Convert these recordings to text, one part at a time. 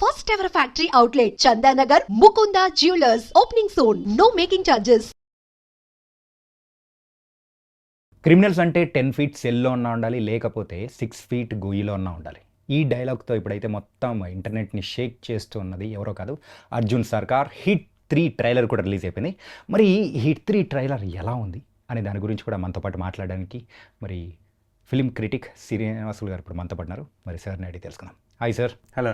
first ever factory outlet, Chandanagar, Mukunda Jewelers, opening soon. No making charges. Criminals అంటే 10 feet సెల్లో ఉన్నా ఉండాలి, లేకపోతే 6 ఫీట్ గొయ్యిలో ఉన్నా ఉండాలి. ఈ డైలాగ్తో ఇప్పుడైతే మొత్తం ఇంటర్నెట్ని షేక్ చేస్తూ ఉన్నది ఎవరో కాదు, అర్జున్ సర్కార్. హిట్ 3 ట్రైలర్ కూడా రిలీజ్ అయిపోయింది. మరి హిట్ 3 ట్రైలర్ ఎలా ఉంది అనే దాని గురించి కూడా మనతో పాటు మాట్లాడడానికి మరి ఫిలిం క్రిటిక్ శ్రీనివాసులు గారు ఇప్పుడు మనతో పడినారు. మరి సార్ని అడిగి తెలుసుకుందాం. Hi sir. హలో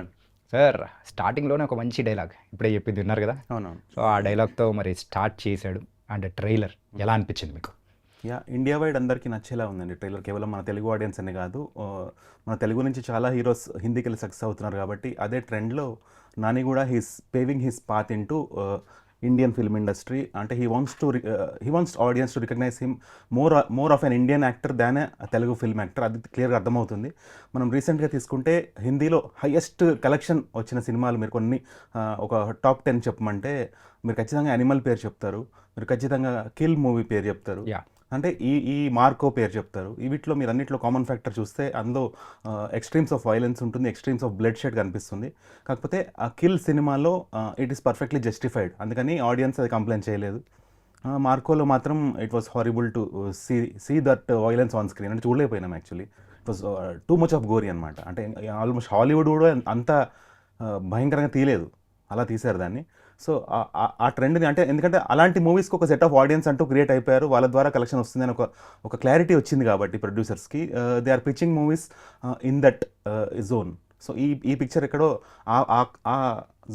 సార్, స్టార్టింగ్లోనే ఒక మంచి డైలాగ్ ఇప్పుడే చెప్పింది విన్నారు కదా. అవునవును. సో ఆ డైలాగ్తో మరి స్టార్ట్ చేశాడు. అండ్ ట్రైలర్ ఎలా అనిపించింది మీకు? ఇండియా వైడ్ అందరికీ నచ్చేలా ఉందండి ట్రైలర్. కేవలం మన తెలుగు ఆడియన్స్ అనే కాదు, మన తెలుగు నుంచి చాలా హీరోస్ హిందీకి వెళ్ళి సక్సెస్ అవుతున్నారు కాబట్టి అదే ట్రెండ్లో నాని కూడా he's paving his path into Indian film industry. అంటే he wants audience to recognise him more of an Indian actor than Telugu film actor. అది క్లియర్గా అర్థమవుతుంది. మనం రీసెంట్గా తీసుకుంటే హిందీలో హయ్యెస్ట్ కలెక్షన్ వచ్చిన సినిమాలు మీరు కొన్ని ఒక టాప్ 10 చెప్పమంటే మీరు ఖచ్చితంగా యానిమల్ పేరు చెప్తారు, మీరు ఖచ్చితంగా కిల్ మూవీ పేరు చెప్తారు, అంటే ఈ మార్కో పేరు చెప్తారు. వీటిలో మీరు అన్నింటిలో కామన్ ఫ్యాక్టర్ చూస్తే అందులో ఎక్స్ట్రీమ్స్ ఆఫ్ వైలెన్స్ ఉంటుంది, ఎక్స్ట్రీమ్స్ ఆఫ్ బ్లడ్ షెడ్ కనిపిస్తుంది. కాకపోతే ఆ కిల్ సినిమాలో ఇట్ ఈస్ పర్ఫెక్ట్లీ జస్టిఫైడ్, అందుకని ఆడియన్స్ అది కంప్లైంట్ చేయలేదు. మార్కోలో మాత్రం it was horrible to see that violence on screen. అంటే చూడలేకపోయినాం actually. It was too much of gory అనమాట. అంటే ఆల్మోస్ట్ హాలీవుడ్ కూడా అంత భయంకరంగా తీయలేదు, అలా తీశారు దాన్ని. సో ఆ ట్రెండ్ని, అంటే ఎందుకంటే అలాంటి మూవీస్కి ఒక సెట్ ఆఫ్ ఆడియన్స్ అంటూ క్రియేట్ అయిపోయారు, వాళ్ళ ద్వారా కలెక్షన్ వస్తుంది అని ఒక క్లారిటీ వచ్చింది కాబట్టి ప్రొడ్యూసర్స్కి they are pitching movies in that zone. So ఈ పిక్చర్ ఎక్కడో ఆ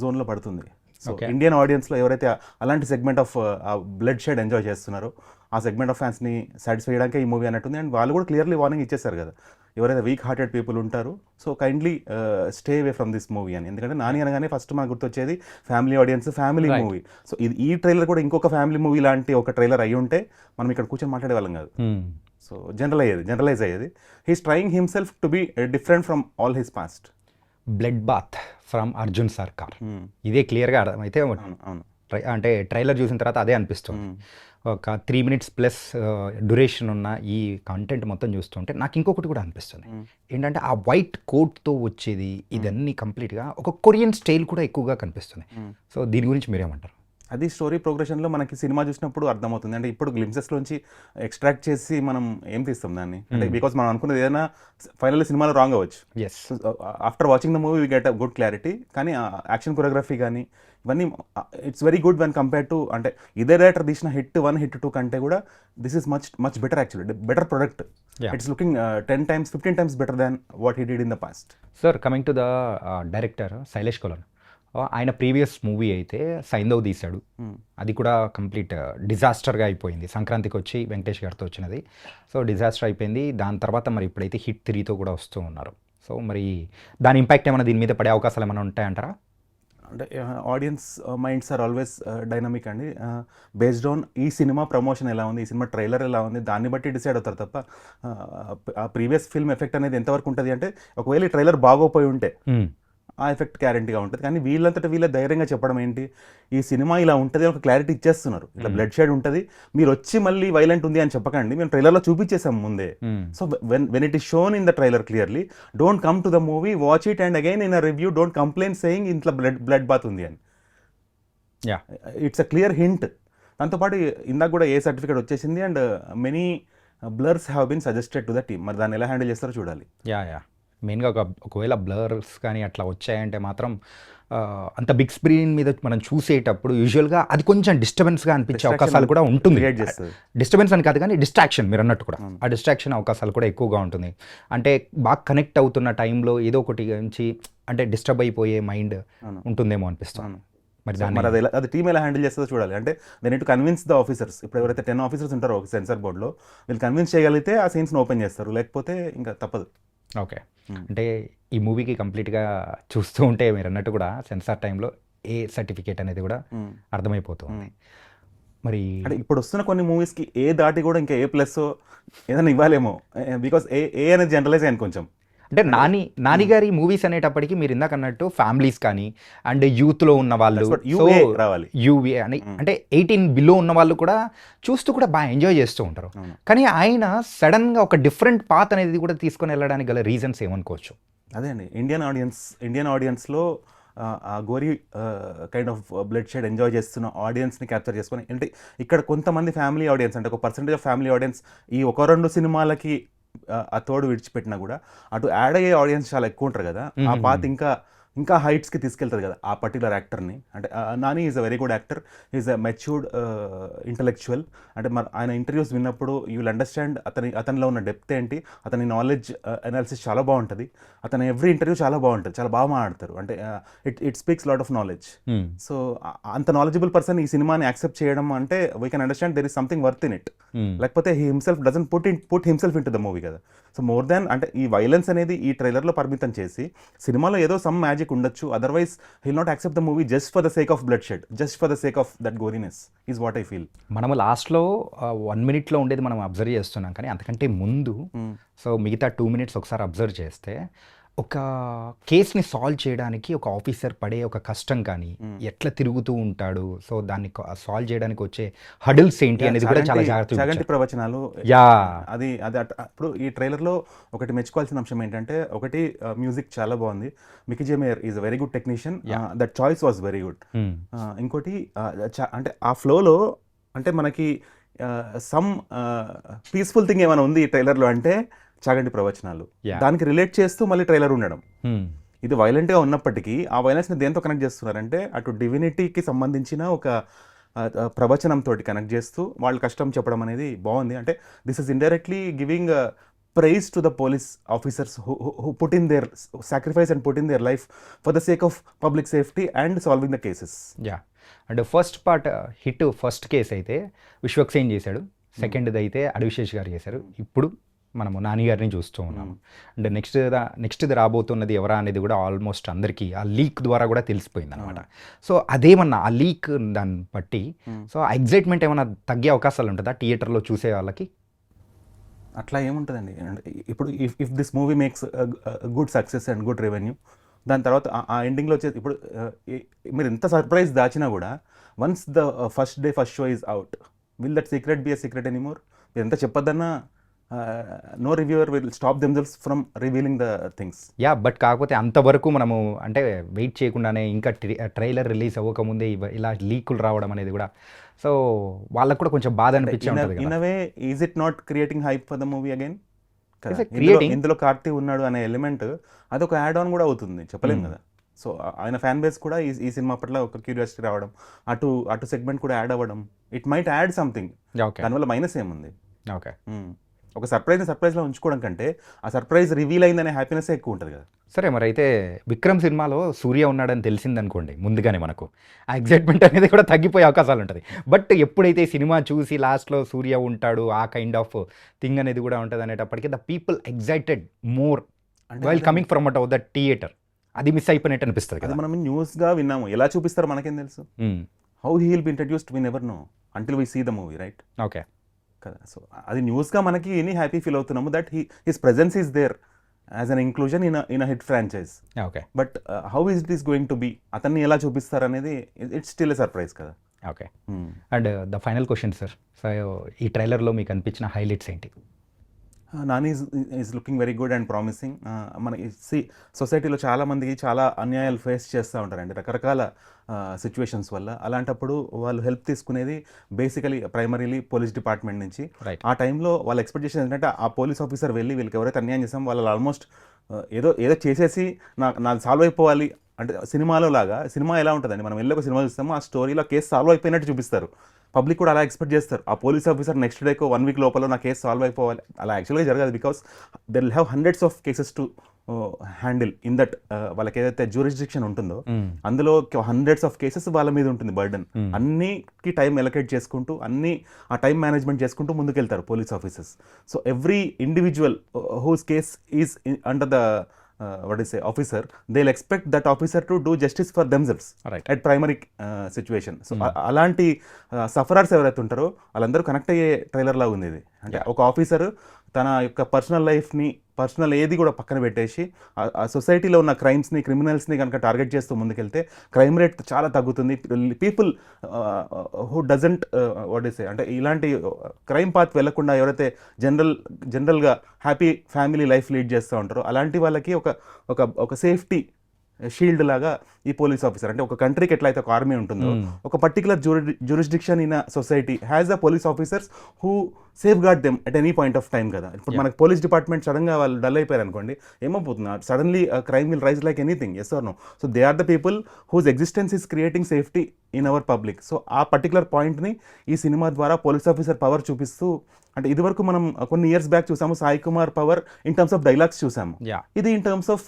జోన్లో పడుతుంది. సో ఇండియన్ ఆడియన్స్లో ఎవరైతే అలాంటి segment of bloodshed enjoy చేస్తున్నారో ఆ సెగ్మెంట్ ఆఫ్ ఫ్యాన్స్ని సాటిస్ఫై చేయడానికి ఈ మూవీ అన్నట్టుంది. అండ్ వాళ్ళు కూడా క్లియర్లీ వార్నింగ్ ఇచ్చేసారు కదా, ఎవరైతే వీక్ హార్టెడ్ పీపుల్ ఉంటారు so kindly stay away from this movie అని. ఎందుకంటే నాని అనగానే ఫస్ట్ మాకు గుర్తొచ్చేది family audience, family movie. So ఈ ట్రైలర్ కూడా ఇంకొక ఫ్యామిలీ మూవీ లాంటి ఒక ట్రైలర్ అయ్యి ఉంటే మనం ఇక్కడ కూర్చొని మాట్లాడే వాళ్ళం కాదు. సో జనరలైజ్ అయ్యేది. He's trying himself to be different from all his past. Blood bath from Arjun Sarkar, ఇదే క్లియర్గా అర్థమైతే అవును. అంటే ట్రైలర్ చూసిన తర్వాత అదే అనిపిస్తుంది. ఒక 3 minutes ప్లస్ డ్యూరేషన్ ఉన్న ఈ కంటెంట్ మొత్తం చూస్తుంటే నాకు ఇంకొకటి కూడా అనిపిస్తుంది. ఏంటంటే ఆ వైట్ కోట్తో వచ్చేది ఇదన్నీ కంప్లీట్గా ఒక కొరియన్ స్టైల్ కూడా ఎక్కువగా కనిపిస్తుంది. సో దీని గురించి మీరేమంటారు? అది స్టోరీ ప్రోగ్రెషన్లో మనకి సినిమా చూసినప్పుడు అర్థమవుతుంది. అంటే ఇప్పుడు గ్లిమ్సెస్లోంచి ఎక్స్ట్రాక్ట్ చేసి మనం ఏం తీస్తాం దాన్ని, అంటే బికాస్ మనం అనుకున్నది ఏదైనా ఫైనల్ సినిమాలో రాంగ్ అవ్వచ్చు. After watching the movie we get a good clarity. కానీ యాక్షన్ కొరియోగ్రఫీ కానీ ఇవన్నీ it's very good when compare to, అంటే ఇదే డైరెక్టర్ తీసిన హిట్ 1 హిట్ 2 కంటే కూడా this is much better actually, better product. It's looking 10 times 15 times better than what he did in the past. Sir, coming to the director Sailesh Kolan, ఆయన previous movie అయితే సైంధవ్ తీశాడు. అది కూడా కంప్లీట్ డిజాస్టర్గా అయిపోయింది. సంక్రాంతికి వచ్చి వెంకటేష్ గారితో వచ్చినది. సో డిజాస్టర్ అయిపోయింది. దాని తర్వాత మరి ఇప్పుడైతే హిట్ 3తో కూడా వస్తూ ఉన్నారు. సో మరి దాని ఇంపాక్ట్ ఏమైనా దీని మీద పడే అవకాశాలు ఏమైనా ఉంటాయంటారా? అంటే audience minds are always dynamic అండి. బేస్డ్ ఆన్ ఈ సినిమా ప్రమోషన్ ఎలా ఉంది, ఈ సినిమా ట్రైలర్ ఎలా ఉంది, దాన్ని బట్టి డిసైడ్ అవుతారు తప్ప ఆ ప్రీవియస్ ఫిల్మ్ ఎఫెక్ట్ అనేది ఎంతవరకు ఉంటుంది అంటే, ఒకవేళ ఈ ట్రైలర్ బాగోపోయి ఉంటే ఆ ఎఫెక్ట్ గ్యారంటీగా ఉంటుంది. కానీ వీళ్ళంతటా వీళ్ళ ధైర్యంగా చెప్పడం ఏంటి, ఈ సినిమా ఇలా ఉంటుంది ఒక క్లారిటీ ఇచ్చేస్తున్నారు. ఇట్లా బ్లడ్ షెడ్ ఉంటుంది, మీరు వచ్చి మళ్ళీ వైలెంట్ ఉంది అని చెప్పకండి, మేము ట్రైలర్లో చూపించేసాం ముందే. So when it is shown in the trailer clearly, don't come to the movie, watch it and again in a review, don't complaint saying ఇంట్లో బ్లడ్ బాత్ ఉంది అని. It's a clear hint. దాంతోపాటు ఇందాక కూడా ఏ సర్టిఫికేట్ వచ్చేసింది and many blurs have been suggested to the team. మరి దాన్ని ఎలా హ్యాండిల్ చేస్తారో చూడాలి. మెయిన్గా ఒకవేళ బ్లర్స్ కానీ అట్లా వచ్చాయంటే మాత్రం అంత బిగ్ స్క్రీన్ మీద మనం చూసేటప్పుడు యూజువల్గా అది కొంచెం డిస్టర్బెన్స్గా అనిపించే అవకాశాలు కూడా ఉంటుంది. డిస్టర్బెన్స్ అని కాదు కానీ డిస్ట్రాక్షన్, మీరు అన్నట్టు కూడా ఆ డిస్ట్రాక్షన్ అవకాశాలు కూడా ఎక్కువగా ఉంటుంది. అంటే బాగా కనెక్ట్ అవుతున్న టైంలో ఏదో ఒకటి నుంచి అంటే డిస్టర్బ్ అయిపోయే మైండ్ ఉంటుందేమో అనిపిస్తుంది. మరి అది టీమ్ ఎలా హ్యాండిల్ చేస్తుందో చూడాలి. అంటే they need to convince the officers. ఇప్పుడు ఎవరైతే 10 ఆఫీసర్స్ ఉంటారో ఒక సెన్సార్ బోర్డులో, వీళ్ళు కన్విన్స్ చేయగలిగితే ఆ సీన్స్ని ఓపెన్ చేస్తారు, లేకపోతే ఇంకా తప్పదు. ఓకే, అంటే ఈ మూవీకి కంప్లీట్గా చూస్తూ ఉంటే మీరు అన్నట్టు కూడా సెన్సార్ టైంలో ఏ సర్టిఫికేట్ అనేది కూడా అర్థమైపోతుంది. మరి అంటే ఇప్పుడు వస్తున్న కొన్ని మూవీస్కి ఏ దాటి కూడా ఇంకా A+ ఏదైనా ఇవ్వాలేమో, బికాస్ ఏ అనేది జనరలైజ్ అయ్యాను కొంచెం. అంటే నాని గారి మూవీస్ అనేటప్పటికి మీరు ఇందాక అన్నట్టు ఫ్యామిలీస్ కానీ అండ్ యూత్లో ఉన్న వాళ్ళు రావాలి, యూవీ అని అంటే 18 బిలో ఉన్న వాళ్ళు కూడా చూస్తూ కూడా బాగా ఎంజాయ్ చేస్తూ ఉంటారు. కానీ ఆయన సడన్గా ఒక డిఫరెంట్ పాత్ అనేది కూడా తీసుకొని వెళ్ళడానికి గల రీజన్స్ ఏమనుకోవచ్చు? అదే అండి, ఇండియన్ ఆడియన్స్లో ఆ gory kind of bloodshed enjoy చేస్తున్న ఆడియన్స్ని క్యాప్చర్ చేసుకొని, అంటే ఇక్కడ కొంతమంది ఫ్యామిలీ ఆడియన్స్, అంటే ఒక పర్సెంటేజ్ ఆఫ్ ఫ్యామిలీ ఆడియన్స్ ఈ ఒక 2 సినిమాలకి ఆ తోడు విడిచిపెట్టినా కూడా అటు యాడ్ అయ్యే ఆడియన్స్ చాలా ఎక్కువ ఉంటారు కదా, ఆ పాత్ ఇంకా ఇంకా హైట్స్కి తీసుకెళ్తుంది కదా ఆ పర్టికులర్ యాక్టర్ని. అంటే Nani is a very good actor, is a matured intellectual. అంటే ఆయన ఇంటర్వ్యూస్ విన్నప్పుడు యూ విల్ అండర్స్టాండ్ అతనిలో ఉన్న డెప్త్ ఏంటి, అతని నాలెడ్జ్ అనాలిసిస్ చాలా బాగుంటుంది. అతని ఎవ్రీ ఇంటర్వ్యూ చాలా బాగుంటుంది, చాలా బాగా మాట్లాడతారు. అంటే it speaks lot of knowledge. So అంత నాలెడ్జబుల్ పర్సన్ ఈ సినిమాని యాక్సెప్ట్ చేయడం అంటే we can understand there is something worth in it. లేకపోతే he himself doesn't put himself into the movie కదా. సో మోర్ దాన్ అంటే ఈ వైలెన్స్ అనేది ఈ ట్రైలర్లో పరిమితం చేసి సినిమాలో ఏదో సమ్ మ్యాజిక్ ఉండొచ్చు, otherwise he not accept the movie just for the sake of bloodshed, just for the sake of that goriness is what I feel. మనము లాస్ట్లో 1 minute ఉండేది మనం అబ్జర్వ్ చేస్తున్నాం, కానీ అంతకంటే ముందు సో మిగతా 2 minutes ఒకసారి అబ్జర్వ్ చేస్తే ఒక కేస్ని సాల్వ్ చేయడానికి ఒక ఆఫీసర్ పడే ఒక కష్టం కానీ ఎట్లా తిరుగుతూ ఉంటాడు, సో దాన్ని సాల్వ్ చేయడానికి వచ్చే హడిల్స్ ఏంటి అనేది కూడా చాలా జాగ్రత్తగా చాగంటి ప్రవచనాలు. అది అప్పుడు ఈ ట్రైలర్లో ఒకటి మెచ్చుకోవాల్సిన అంశం ఏంటంటే, ఒకటి మ్యూజిక్ చాలా బాగుంది, Mickey J mayor is a very good technician, that choice was very good. ఇంకోటి అంటే ఆ ఫ్లోలో అంటే మనకి సమ్ పీస్ఫుల్ థింగ్ ఏమైనా ఉంది ఈ ట్రైలర్లో అంటే చాగంటి ప్రవచనాలు. దానికి రిలేట్ చేస్తూ మళ్ళీ ట్రైలర్ ఉండడం. ఇది వైలెంట్గా ఉన్నప్పటికీ ఆ వైలెన్స్ని దేంతో కనెక్ట్ చేస్తున్నారంటే అటు డివినిటీకి సంబంధించిన ఒక ప్రవచనంతో కనెక్ట్ చేస్తూ వాళ్ళు కష్టం చెప్పడం అనేది బాగుంది. అంటే this is indirectly giving praise to the police officers who put in their sacrifice and put in their life for the sake of public safety and solving the cases. And first part hit, first case అయితే విశ్వక్సేన్ చేశాడు, సెకండ్ది అయితే అడివిశేష్ గారు చేశారు. ఇప్పుడు మనము నాని గారిని చూస్తూ ఉన్నాము. అంటే నెక్స్ట్ది రాబోతున్నది ఎవరా అనేది కూడా ఆల్మోస్ట్ అందరికీ ఆ లీక్ ద్వారా కూడా తెలిసిపోయింది అనమాట. సో అదేమన్నా ఆ లీక్ దాన్ని బట్టి సో ఆ ఎగ్జైట్మెంట్ ఏమైనా తగ్గే అవకాశాలు ఉంటుందా థియేటర్లో చూసే వాళ్ళకి? అట్లా ఏముంటుందండి. ఇప్పుడు if this movie makes good success and good revenue, దాని తర్వాత ఆ ఎండింగ్లో వచ్చేది ఇప్పుడు మీరు ఎంత సర్ప్రైజ్ దాచినా కూడా once the first day first show is out, will that secret be a secret anymore? మీరు ఎంత చెప్పొద్దన్నా no reviewer will stop themselves from revealing the things. But కాకపోతే అంతవరకు మనము అంటే వెయిట్ చేయకుండానే ఇంకా ట్రైలర్ రిలీజ్ అవ్వకముందే ఇలా లీకులు రావడం అనేది కూడా సో వాళ్ళకు కూడా కొంచెం బాధ అనిపించే ఉంటుంది. In a way is it not creating hype for the movie again? ఇందులో కార్తీ ఉన్నాడు అనే ఎలిమెంట్ అదొక యాడ్ ఆన్ కూడా అవుతుంది, చెప్పలేము కదా. సో ఆయన ఫ్యాన్ బేస్ కూడా ఈ సినిమా పట్ల ఒక క్యూరియాసిటీ రావడం, అటు సెగ్మెంట్ కూడా యాడ్ అవ్వడం, ఇట్ మైట్ యాడ్ సంథింగ్. దానివల్ల మైనస్ ఏముంది? ఓకే, ఒక సర్ప్రైజ్లో ఉంచుకోవడం కంటే ఆ సర్ప్రైజ్ రివీల్ అయిందనే హ్యాపీనెస్ ఎక్కువ ఉంటుంది కదా. సరే, మరి అయితే విక్రమ్ సినిమాలో సూర్య ఉన్నాడని తెలిసిందనుకోండి ముందుగానే మనకు ఆ ఎగ్జైట్మెంట్ అనేది కూడా తగ్గిపోయే అవకాశాలు ఉంటుంది. బట్ ఎప్పుడైతే సినిమా చూసి లాస్ట్లో సూర్య ఉంటాడు ఆ కైండ్ ఆఫ్ థింగ్ అనేది కూడా ఉంటుంది అనేటప్పటికీ the people excited more while coming from out of the theatre. అది మిస్ అయిపోయినట్టు అనిపిస్తుంది కదా. మనం న్యూస్గా విన్నాము, ఎలా చూపిస్తారో మనకేం తెలుసు. How he will be introduced we never know until we see the movie, right? Okay కదా. సో అది న్యూస్గా మనకి ఎనీ హ్యాపీ ఫీల్ అవుతున్నాము that his presence is there as an inclusion in a hit franchise. Okay, but how is it is going to be, అతన్ని ఎలా చూపిస్తారు అనేది it's still a surprise కదా. Okay, and the final question sir, so ఈ ట్రైలర్లో మీకు అనిపించిన highlights ఏంటి? Nani is looking very good and promising. మనకి సొసైటీలో చాలామందికి చాలా అన్యాయాలు ఫేస్ చేస్తూ ఉంటారండి రకరకాల సిచ్యువేషన్స్ వల్ల. అలాంటప్పుడు వాళ్ళు హెల్ప్ తీసుకునేది బేసికలీ ప్రైమరీలీ పోలీస్ డిపార్ట్మెంట్ నుంచి. ఆ టైంలో వాళ్ళ ఎక్స్పెక్టేషన్ ఏంటంటే ఆ పోలీస్ ఆఫీసర్ వెళ్ళి వీళ్ళకి ఎవరైతే అన్యాయం చేస్తాం వాళ్ళు ఆల్మోస్ట్ ఏదో చేసేసి నాకు సాల్వ్ అయిపోవాలి. అంటే సినిమాలో లాగా, సినిమా ఎలా ఉంటుందండి, మనం వెళ్ళి ఒక సినిమా చూస్తాము, ఆ స్టోరీలో కేసు సాల్వ్ అయిపోయినట్టు చూపిస్తారు. పబ్లిక్ కూడా అలా ఎక్స్పెక్ట్ చేస్తారు, ఆ పోలీస్ ఆఫీసర్ నెక్స్ట్ డేకో 1 week లోపల నా కేసు సాల్వ్ అయిపోవాలి. అలా యాక్చువల్గా జరగదు, because there will have hundreds of cases to handle in that. వాళ్ళకి ఏదైతే జ్యూరిస్డిక్షన్ ఉంటుందో అందులో హండ్రెడ్స్ ఆఫ్ కేసెస్ వాళ్ళ మీద ఉంటుంది బర్డన్. అన్నికి టైం ఎలకేట్ చేసుకుంటూ ఆ టైం మేనేజ్మెంట్ చేసుకుంటూ ముందుకెళ్తారు police officers. So every individual whose case is under the officer, they'll expect that officer to do justice for themselves at primary situation. So అలాంటి sufferers ఎవరైతే ఉంటారో వాళ్ళందరూ కనెక్ట్ అయ్యే trailer లాగా ఉంది ఇది. అంటే ఒక ఆఫీసర్ తన యొక్క పర్సనల్ ఏది కూడా పక్కన పెట్టేసి ఆ సొసైటీలో ఉన్న క్రిమినల్స్ని కనుక టార్గెట్ చేస్తూ ముందుకెళ్తే క్రైమ్ రేట్ చాలా తగ్గుతుంది. పీపుల్ హూ డజంట్ అంటే ఇలాంటి క్రైమ్ పాత్ వెళ్లకుండా ఎవరైతే జనరల్గా హ్యాపీ ఫ్యామిలీ లైఫ్ లీడ్ చేస్తూ ఉంటారో అలాంటి వాళ్ళకి ఒక సేఫ్టీ షీల్డ్ లాగా ఈ పోలీస్ ఆఫీసర్, అంటే ఒక కంట్రీకి ఎట్లయితే ఒక ఆర్మీ ఉంటుందో ఒక particular jurisdiction in society has the police officers who safeguard them at any point of time కదా. ఇప్పుడు మనకు పోలీస్ డిపార్ట్మెంట్ సడన్గా వాళ్ళు డల్ అయిపోయారు అనుకోండి, ఏమైపోతుంది, suddenly crime will rise like anything, yes or no. So they are the people whose existence is creating safety in our public. So ఆ particular పాయింట్ని ఈ సినిమా ద్వారా పోలీస్ ఆఫీసర్ పవర్ చూపిస్తూ, అంటే ఇదివరకు మనం కొన్ని ఇయర్స్ బ్యాక్ చూసాము Sai Kumar power in terms of dialogues చూసాము, ఇది ఇన్ టర్మ్స్ ఆఫ్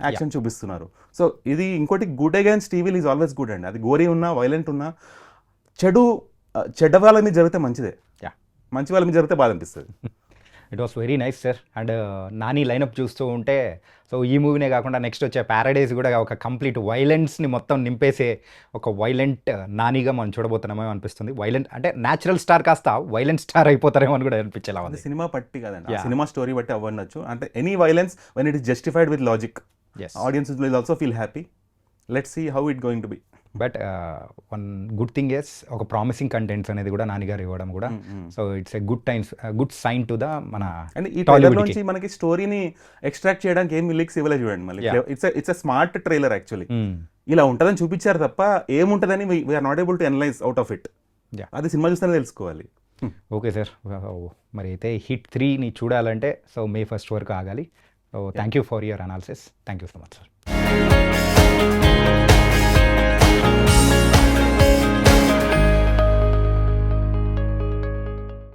యాక్షన్ చూపిస్తున్నారు. సో ఇది ఇంకోటి good against evil is always good అండి. అది గోరీ ఉన్నా వైలెంట్ ఉన్నా చెడ్డ వాళ్ళ మీద జరిగితే మంచిదే, మంచి వాళ్ళ మీద జరిగితే బాధ అనిపిస్తుంది. It was very nice sir. And Nani lineup చూస్తూ ఉంటే సో ఈ మూవీనే కాకుండా నెక్స్ట్ వచ్చే ప్యారడైజ్ కూడా ఒక కంప్లీట్ వైలెన్స్ని మొత్తం నింపేసే ఒక వైలెంట్ నానిగా మనం చూడబోతున్నామో అనిపిస్తుంది. వైలెంట్ అంటే న్యాచురల్ స్టార్ కాస్త వైలెంట్ స్టార్ అయిపోతారేమో అని కూడా అనిపించేలా ఉంది. సినిమా పట్టి కదండి, సినిమా స్టోరీ బట్టి అవ్వచ్చు. అంటే any violence when it is justified with logic, audience will also feel happy. Let's see how it going to be. But one good thing is ఒక ప్రామిసింగ్ కంటెంట్స్ అనేది కూడా నానిగారు ఇవ్వడం కూడా, so it's a good sign to the మన. And ఈ trailer నుంచి మనకి స్టోరీని ఎక్స్ట్రాక్ట్ చేయడానికి ఏం లిక్స్ ఇవ్వలేదు చూడండి మళ్ళీ. It's a smart trailer actually. ఇలా ఉంటుందని చూపించారు తప్ప ఏముంటుందని we are not able to analyse out of it. అది సినిమా చూస్తేనే తెలుసుకోవాలి. ఓకే సార్, మరి అయితే హిట్ 3ని చూడాలంటే సో May 1st వరకు ఆగాలి. So thank you for your analysis. Thank you so much sir.